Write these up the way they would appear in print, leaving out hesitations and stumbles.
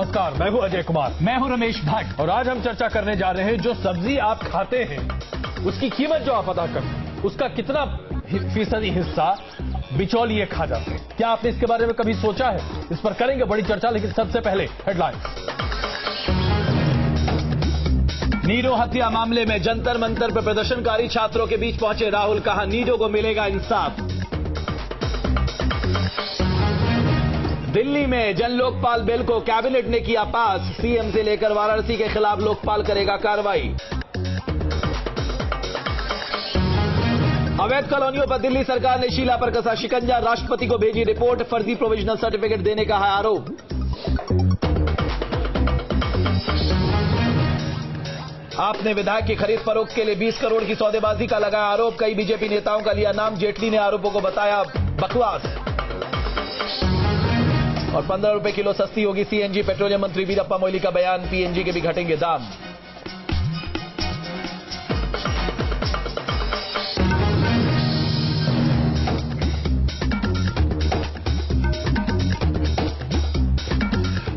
नमस्कार, मैं हूं अजय कुमार। मैं हूं रमेश भट्ट। और आज हम चर्चा करने जा रहे हैं जो सब्जी आप खाते हैं उसकी कीमत जो आप अदा करते हैं उसका कितना फीसदी हिस्सा बिचौलिए खा जाते हैं। क्या आपने इसके बारे में कभी सोचा है? इस पर करेंगे बड़ी चर्चा, लेकिन सबसे पहले हेडलाइंस। नीडो हत्या मामले में जंतर मंतर पर प्रदर्शनकारी छात्रों के बीच पहुंचे राहुल, कहा नीडो को मिलेगा इंसाफ। दिल्ली में जन लोकपाल बिल को कैबिनेट ने किया पास, सीएम से लेकर वाराणसी के खिलाफ लोकपाल करेगा कार्रवाई। अवैध कॉलोनियों पर दिल्ली सरकार ने शीला पर कसा शिकंजा, राष्ट्रपति को भेजी रिपोर्ट, फर्जी प्रोविजनल सर्टिफिकेट देने का है आरोप। आपने विधायक की खरीद फरोख्त के लिए 20 करोड़ की सौदेबाजी का लगाया आरोप, कई बीजेपी नेताओं का लिया नाम, जेटली ने आरोपों को बताया बकवास। और 15 रुपए किलो सस्ती होगी सीएनजी, पेट्रोलियम मंत्री वीरप्पा मोइली का बयान, पीएनजी के भी घटेंगे दाम।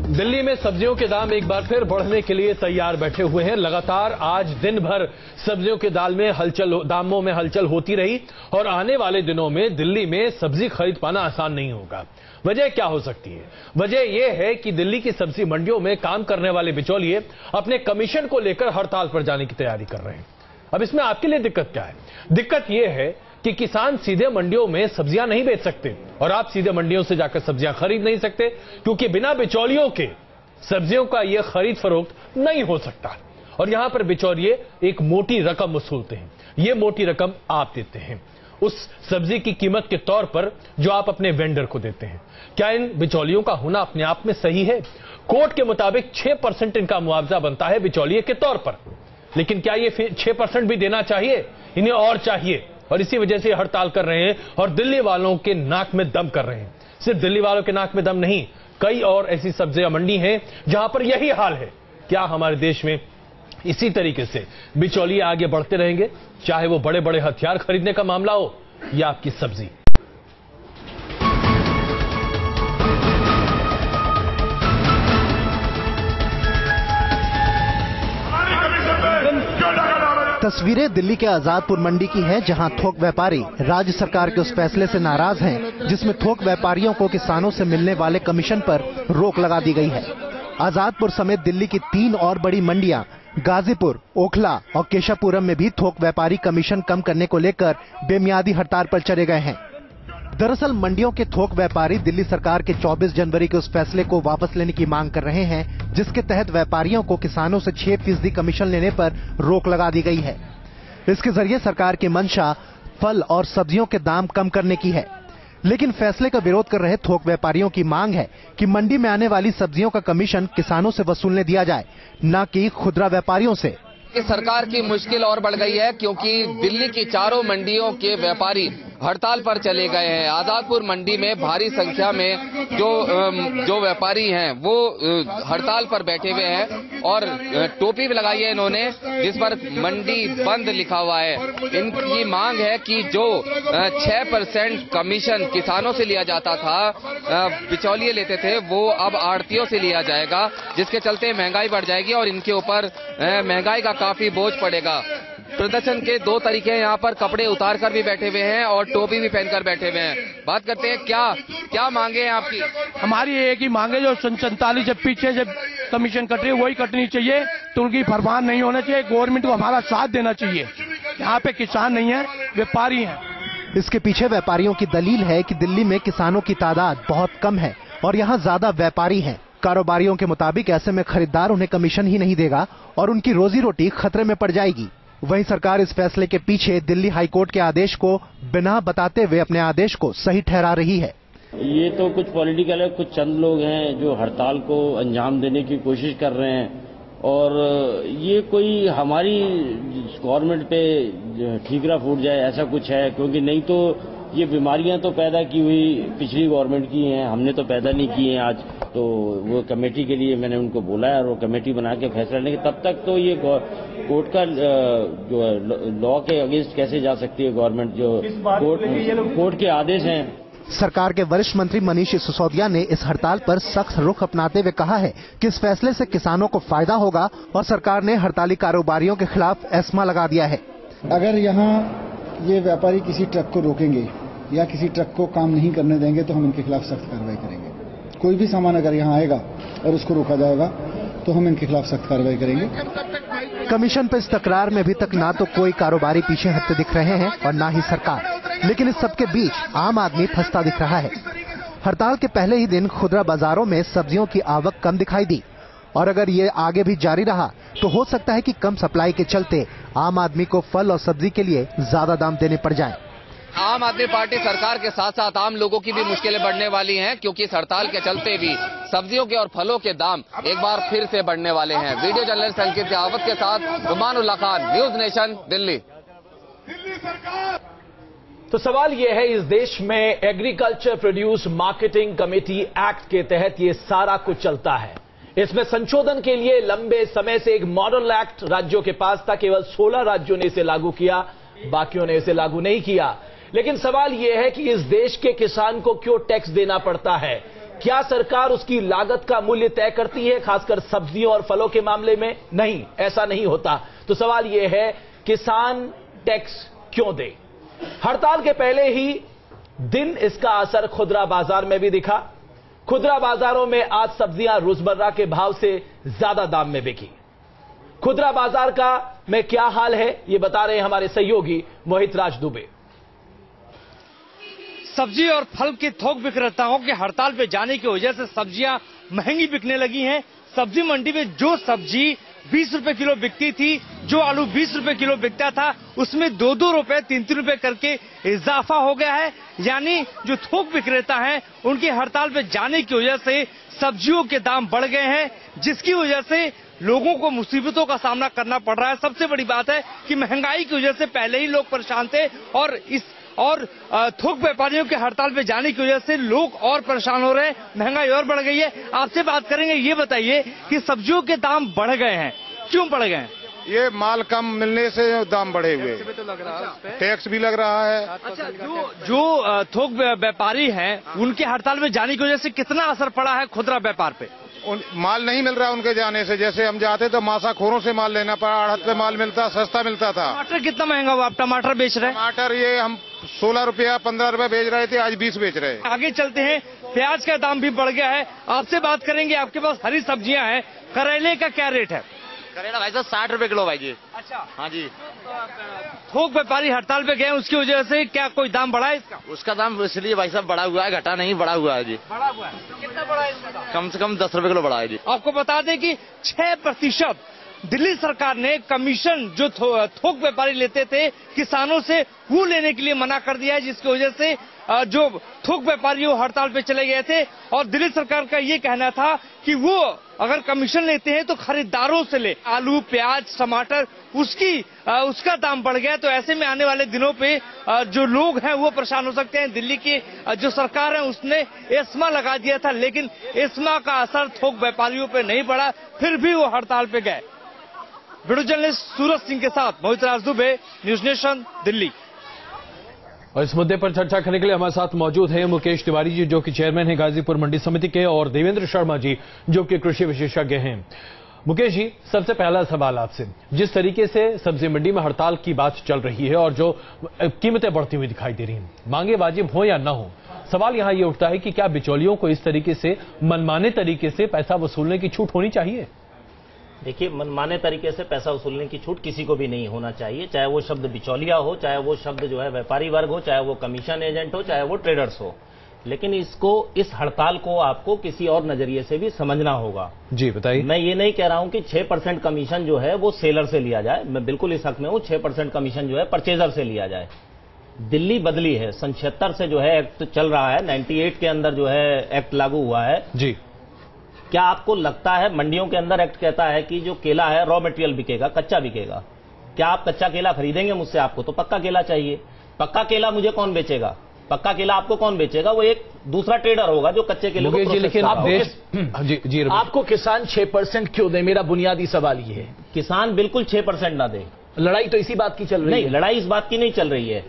दिल्ली में सब्जियों के दाम एक बार फिर बढ़ने के लिए तैयार बैठे हुए हैं। लगातार आज दिन भर सब्जियों के दामों में हलचल होती रही और आने वाले दिनों में दिल्ली में सब्जी खरीद पाना आसान नहीं होगा। वजह क्या हो सकती है? वजह यह है कि दिल्ली की सब्जी मंडियों में काम करने वाले बिचौलिए अपने कमीशन को लेकर हड़ताल पर जाने की तैयारी कर रहे हैं। अब इसमें आपके लिए दिक्कत क्या है? दिक्कत यह है कि किसान सीधे मंडियों में सब्जियां नहीं बेच सकते और आप सीधे मंडियों से जाकर सब्जियां खरीद नहीं सकते, क्योंकि बिना बिचौलियों के सब्जियों का यह खरीद फरोख्त नहीं हो सकता। और यहां पर बिचौलिए एक मोटी रकम वसूलते हैं। यह मोटी रकम आप देते हैं उस सब्जी की कीमत के तौर पर जो आप अपने वेंडर को देते हैं। क्या इन बिचौलियों का होना अपने आप में सही है? कोर्ट के मुताबिक 6% इनका मुआवजा बनता है बिचौलिए के तौर पर, लेकिन क्या ये 6% भी देना चाहिए? इन्हें और चाहिए, और इसी वजह से हड़ताल कर रहे हैं और दिल्ली वालों के नाक में दम कर रहे हैं। सिर्फ दिल्ली वालों के नाक में दम नहीं, कई और ऐसी सब्जियां मंडी हैं जहां पर यही हाल है। क्या हमारे देश में इसी तरीके से बिचौलिए आगे बढ़ते रहेंगे, चाहे वो बड़े बड़े हथियार खरीदने का मामला हो या आपकी सब्जी? तस्वीरें दिल्ली के आजादपुर मंडी की हैं, जहां थोक व्यापारी राज्य सरकार के उस फैसले से नाराज हैं जिसमें थोक व्यापारियों को किसानों से मिलने वाले कमीशन पर रोक लगा दी गई है। आजादपुर समेत दिल्ली की 3 और बड़ी मंडियां गाजीपुर, ओखला और केशवपुरम में भी थोक व्यापारी कमीशन कम करने को लेकर बेमियादी हड़ताल पर चले गए हैं। दरअसल मंडियों के थोक व्यापारी दिल्ली सरकार के 24 जनवरी के उस फैसले को वापस लेने की मांग कर रहे हैं जिसके तहत व्यापारियों को किसानों से 6% कमीशन लेने पर रोक लगा दी गई है। इसके जरिए सरकार की मंशा फल और सब्जियों के दाम कम करने की है, लेकिन फैसले का विरोध कर रहे थोक व्यापारियों की मांग है कि मंडी में आने वाली सब्जियों का कमीशन किसानों से वसूलने दिया जाए, न कि खुदरा व्यापारियों से। सरकार की मुश्किल और बढ़ गई है क्योंकि दिल्ली की चारों मंडियों के व्यापारी हड़ताल पर चले गए हैं। आजादपुर मंडी में भारी संख्या में जो व्यापारी हैं वो हड़ताल पर बैठे हुए हैं और टोपी भी लगाई है इन्होंने जिस पर मंडी बंद लिखा हुआ है। इनकी मांग है कि जो 6% कमीशन किसानों से लिया जाता था, बिचौलिए लेते थे, वो अब आड़तियों से लिया जाएगा, जिसके चलते महंगाई बढ़ जाएगी और इनके ऊपर महंगाई का काफी बोझ पड़ेगा। प्रदर्शन के 2 तरीके हैं, यहाँ पर कपड़े उतार कर भी बैठे हुए हैं और टोपी भी पहनकर बैठे हुए हैं। बात करते हैं क्या मांगे हैं आपकी? हमारी एक ही मांगे, जो 47 जब पीछे जब कमीशन कट रही है वही कटनी चाहिए, तो उनकी फरमान नहीं होना चाहिए। गवर्नमेंट को हमारा साथ देना चाहिए। यहाँ पे किसान नहीं है, व्यापारी हैं। इसके पीछे व्यापारियों की दलील है कि दिल्ली में किसानों की तादाद बहुत कम है और यहाँ ज्यादा व्यापारी हैं। कारोबारियों के मुताबिक ऐसे में खरीदार उन्हें कमीशन ही नहीं देगा और उनकी रोजी रोटी खतरे में पड़ जाएगी। वहीं सरकार इस फैसले के पीछे दिल्ली हाईकोर्ट के आदेश को बिना बताते हुए अपने आदेश को सही ठहरा रही है। ये तो कुछ पॉलिटिकल है, कुछ चंद लोग हैं जो हड़ताल को अंजाम देने की कोशिश कर रहे हैं और ये कोई हमारी गवर्नमेंट पे ठीकरा फूट जाए ऐसा कुछ है, क्योंकि नहीं तो ये बीमारियां तो पैदा की हुई पिछली गवर्नमेंट की हैं, हमने तो पैदा नहीं की हैं आज। तो वो कमेटी के लिए मैंने उनको बोला है और वो कमेटी बना के फैसला लेंगे। तब तक तो ये कोर्ट का जो लॉ के अगेंस्ट कैसे जा सकती है गवर्नमेंट, जो कोर्ट के आदेश हैं। सरकार के वरिष्ठ मंत्री मनीष सिसोदिया ने इस हड़ताल पर सख्त रुख अपनाते हुए कहा है कि इस फैसले से किसानों को फायदा होगा और सरकार ने हड़ताली कारोबारियों के खिलाफ एस्मा लगा दिया है। अगर यहाँ ये व्यापारी किसी ट्रक को रोकेंगे या किसी ट्रक को काम नहीं करने देंगे तो हम इनके खिलाफ सख्त कार्रवाई करेंगे। कोई भी सामान अगर यहाँ आएगा और उसको रोका जाएगा तो हम इनके खिलाफ सख्त कार्रवाई करेंगे। कमीशन पर इस तकरार में अभी तक ना तो कोई कारोबारी पीछे हटते दिख रहे हैं और ना ही सरकार, लेकिन इस सबके बीच आम आदमी फंसता दिख रहा है। हड़ताल के पहले ही दिन खुदरा बाजारों में सब्जियों की आवक कम दिखाई दी और अगर ये आगे भी जारी रहा तो हो सकता है कि कम सप्लाई के चलते आम आदमी को फल और सब्जी के लिए ज्यादा दाम देने पड़ जाए। आम आदमी पार्टी सरकार के साथ साथ आम लोगों की भी मुश्किलें बढ़ने वाली हैं, क्योंकि इस हड़ताल के चलते भी सब्जियों के और फलों के दाम एक बार फिर से बढ़ने वाले हैं। वीडियो जर्नलिस्ट अंकित यावत के साथ रुमानुल्लाह खान, न्यूज नेशन, दिल्ली। तो सवाल यह है, इस देश में agriculture produce marketing committee act के तहत ये सारा कुछ चलता है। इसमें संशोधन के लिए लंबे समय से एक मॉडल एक्ट राज्यों के पास था, केवल 16 राज्यों ने इसे लागू किया, बाकियों ने इसे लागू नहीं किया। लेकिन सवाल यह है कि इस देश के किसान को क्यों टैक्स देना पड़ता है? क्या सरकार उसकी लागत का मूल्य तय करती है, खासकर सब्जियों और फलों के मामले में? नहीं, ऐसा नहीं होता। तो सवाल यह है, किसान टैक्स क्यों दे? हड़ताल के पहले ही दिन इसका असर खुदरा बाजार में भी दिखा। खुदरा बाजारों में आज सब्जियां रोजमर्रा के भाव से ज्यादा दाम में बिकी। खुदरा बाजार का में क्या हाल है, ये बता रहे हैं हमारे सहयोगी मोहित राज दुबे। सब्जी और फल के थोक विक्रेताओं के हड़ताल पे जाने की वजह से सब्जियां महंगी बिकने लगी हैं। सब्जी मंडी में जो सब्जी 20 रुपए किलो बिकती थी, जो आलू 20 रुपए किलो बिकता था, उसमें 2-2 रुपए 3-3 रुपए करके इजाफा हो गया है। यानी जो थोक विक्रेता हैं उनकी हड़ताल पे जाने की वजह से सब्जियों के दाम बढ़ गए हैं, जिसकी वजह से लोगों को मुसीबतों का सामना करना पड़ रहा है। सबसे बड़ी बात है कि महंगाई की वजह से पहले ही लोग परेशान थे और थोक व्यापारियों के हड़ताल पे जाने की वजह से लोग और परेशान हो रहे हैं, महंगाई और बढ़ गई है। आपसे बात करेंगे, ये बताइए कि सब्जियों के दाम बढ़ गए हैं, क्यों बढ़ गए हैं? ये माल कम मिलने से दाम बढ़े हुए, टैक्स भी लग रहा है। अच्छा, जो थोक व्यापारी हैं उनके हड़ताल में जाने की वजह से कितना असर पड़ा है खुदरा व्यापार पे? माल नहीं मिल रहा उनके जाने से। जैसे हम जाते तो मासाखोरों से माल लेना पड़ा, आढ़त पे माल मिलता, सस्ता मिलता था। टमाटर कितना महंगा हुआ? आप टमाटर बेच रहे हैं? टमाटर ये हम 16 रुपया 15 रुपया बेच रहे थे, आज 20 बेच रहे हैं। आगे चलते हैं, प्याज का दाम भी बढ़ गया है। आपसे बात करेंगे, आपके पास हरी सब्जियां हैं, करेले का क्या रेट है? करेला भाई साहब 60 रुपए किलो भाई जी। अच्छा, हाँ जी। थोक व्यापारी हड़ताल पे गए, उसकी वजह से क्या कोई दाम बढ़ा है इसका? उसका दाम इसलिए भाई साहब बढ़ा हुआ है, घटा नहीं, बढ़ा हुआ है जी। बढ़ा हुआ है? कितना बढ़ा है इसका दाम? कम से कम 10 रुपए किलो बढ़ा है जी। आपको बता दें कि 6% दिल्ली सरकार ने कमीशन जो थोक व्यापारी लेते थे किसानों से, वो लेने के लिए मना कर दिया है, जिसकी वजह से जो थोक व्यापारी वो हड़ताल पे चले गए थे। और दिल्ली सरकार का ये कहना था कि वो अगर कमीशन लेते हैं तो खरीदारों से ले। आलू, प्याज, टमाटर उसका दाम बढ़ गया, तो ऐसे में आने वाले दिनों पे जो लोग हैं वो परेशान हो सकते हैं। दिल्ली की जो सरकार है उसने एस्मा लगा दिया था, लेकिन एस्मा का असर थोक व्यापारियों पे नहीं पड़ा, फिर भी वो हड़ताल पे गए। वीडियो जर्नलिस्ट सूरज सिंह के साथ मोहित राज दुबे, न्यूज नेशन, दिल्ली। और इस मुद्दे पर चर्चा करने के लिए हमारे साथ मौजूद हैं मुकेश तिवारी जी, जो कि चेयरमैन हैं गाजीपुर मंडी समिति के, और देवेंद्र शर्मा जी, जो कि कृषि विशेषज्ञ हैं। मुकेश जी, सबसे पहला सवाल आपसे, जिस तरीके से सब्जी मंडी में हड़ताल की बात चल रही है और जो कीमतें बढ़ती हुई दिखाई दे रही हैं, मांगे वाजिब हो या ना हो, सवाल यहां ये उठता है कि क्या बिचौलियों को इस तरीके से मनमाने तरीके से पैसा वसूलने की छूट होनी चाहिए? देखिए, मनमाने तरीके से पैसा वसूलने की छूट किसी को भी नहीं होना चाहिए, चाहे वो शब्द बिचौलिया हो, चाहे वो शब्द जो है व्यापारी वर्ग हो, चाहे वो कमीशन एजेंट हो, चाहे वो ट्रेडर्स हो। लेकिन इस हड़ताल को आपको किसी और नजरिए से भी समझना होगा। जी बताइए। मैं ये नहीं कह रहा हूं कि 6% कमीशन जो है वो सेलर से लिया जाए, मैं बिल्कुल इस हक में हूं। 6% कमीशन जो है परचेजर से लिया जाए। दिल्ली बदली है, सन 76 से जो है एक्ट चल रहा है, 98 के अंदर जो है एक्ट लागू हुआ है जी। क्या आपको लगता है मंडियों के अंदर एक्ट कहता है कि जो केला है रॉ मटेरियल बिकेगा, कच्चा बिकेगा? क्या आप कच्चा केला खरीदेंगे मुझसे? आपको तो पक्का केला चाहिए। पक्का केला मुझे कौन बेचेगा? पक्का केला आपको कौन बेचेगा? वो एक दूसरा ट्रेडर होगा जो कच्चे केले को प्रोसेस लेकिन आपको किसान 6% क्यों दे? मेरा बुनियादी सवाल ये है। किसान बिल्कुल 6% ना दे। लड़ाई तो इसी बात की चल रही है। नहीं, लड़ाई इस बात की नहीं चल रही है।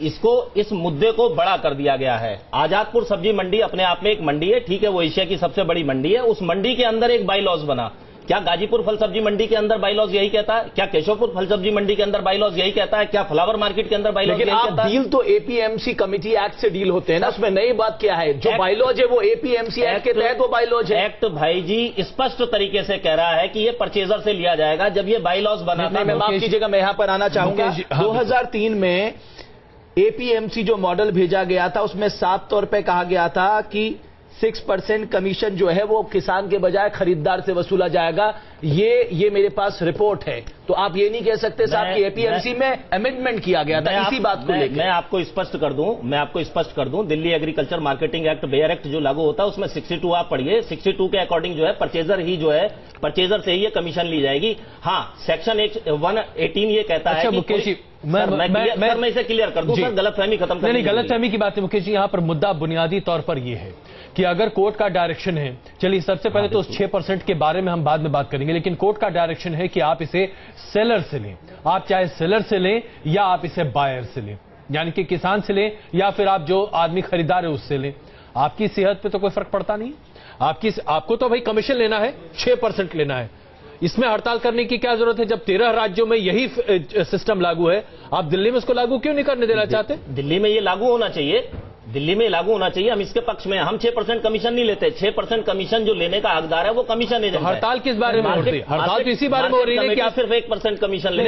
इसको इस मुद्दे को बड़ा कर दिया गया है। आजादपुर सब्जी मंडी अपने आप में एक मंडी है, ठीक है, वो एशिया की सबसे बड़ी मंडी है। उस मंडी के अंदर एक बाई लॉज बना। क्या गाजीपुर फल सब्जी मंडी के अंदर बाई लॉज यही कहता है? क्या केशवपुर फल सब्जी मंडी के अंदर बाई लॉज यही कहता है? क्या फ्लावर मार्केट के अंदर बाई लॉज यही कहता है? डील तो एपीएमसी कमेटी एक्ट से डील होते हैं ना, उसमें नई बात क्या है? जो बाई लॉज है वो एपीएमसी एक्ट के तहत वो बाई लॉज है। एक्ट भाई जी स्पष्ट तरीके से कह रहा है कि ये परचेजर से लिया जाएगा। जब ये बाई लॉज बना था, मैं माफ कीजिएगा, मैं यहां पर आना चाहूंगा। 2003 में एपीएमसी जो मॉडल भेजा गया था उसमें साफ तौर पे कहा गया था कि 6% कमीशन जो है वो किसान के बजाय खरीदार से वसूला जाएगा। ये मेरे पास रिपोर्ट है। तो आप ये नहीं कह सकते साहब कि एपीएमसी में अमेंडमेंट किया गया था इसी बात को लेकर। मैं आपको स्पष्ट कर दूं, Delhi agriculture marketing act, bare act जो लागू होता है उसमें 62 आप पढ़िए, 62 के अकॉर्डिंग जो है परचेजर से ही ये कमीशन ली जाएगी। हाँ, सेक्शन 118 ये कहता है। मुकेश जी, मैं इसे क्लियर कर दूं सर, गलतफहमी खत्म करनी। नहीं, गलतफहमी की बात है मुकेश जी। यहां पर मुद्दा बुनियादी तौर पर यह है कि अगर कोर्ट का डायरेक्शन है, चलिए सबसे पहले तो उस 6% के बारे में हम बाद में बात करेंगे, लेकिन कोर्ट का डायरेक्शन है कि आप इसे सेलर से लें, आप चाहे सेलर से लें या आप इसे बायर से लें, यानी कि किसान से लें या फिर आप जो आदमी खरीदार है उससे लें, आपकी सेहत पे तो कोई फर्क पड़ता नहीं। आपको तो भाई कमीशन लेना है, 6% लेना है। इसमें हड़ताल करने की क्या जरूरत है जब 13 राज्यों में यही सिस्टम लागू है? आप दिल्ली में इसको लागू क्यों नहीं करने देना चाहते? दिल्ली में ये लागू होना चाहिए, हम इसके पक्ष में। हम 6% कमीशन नहीं लेते। 6% कमीशन जो लेने का हकदार है वो कमीशन एजेंट है। हड़ताल किस बारे में हो रही है? हड़ताल तो इसी बारे में हो रही है कि आप सिर्फ 1% कमीशन ले।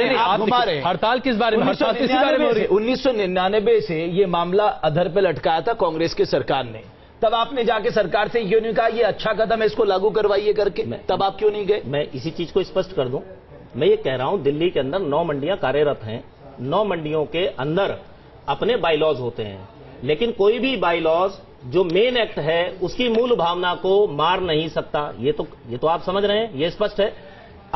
हड़ताल किस बारे में? हड़ताल इसी बारे में हो रही है। 1999 से ये मामला अधर पे लटकाया था कांग्रेस की सरकार ने। तब आपने जाके सरकार से क्यों नहीं कहा ये अच्छा कदम है, इसको लागू करवाइए करके? तब आप क्यों नहीं गए? मैं इसी चीज को स्पष्ट कर दूं, मैं ये कह रहा हूं दिल्ली के अंदर 9 मंडियां कार्यरत हैं। 9 मंडियों के अंदर अपने बाई लॉज होते हैं, लेकिन कोई भी बाई लॉज जो मेन एक्ट है उसकी मूल भावना को मार नहीं सकता। ये तो आप समझ रहे हैं, ये स्पष्ट है।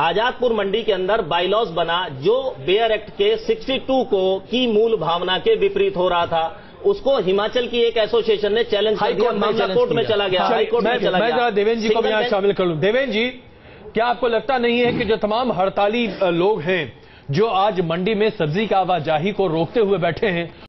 आजादपुर मंडी के अंदर बाई लॉज बना जो बेयर एक्ट के 62 की मूल भावना के विपरीत हो रहा था। उसको हिमाचल की एक एसोसिएशन ने चैलेंज कर दिया, मामला कोर्ट में चला गया, हाई कोर्ट में चला गया। मैं जरा देवेंद्र जी को भी यहां शामिल कर लूं। देवेंद्र जी, क्या आपको लगता नहीं है कि जो तमाम हड़ताली लोग हैं जो आज मंडी में सब्जी की आवाजाही को रोकते हुए बैठे हैं,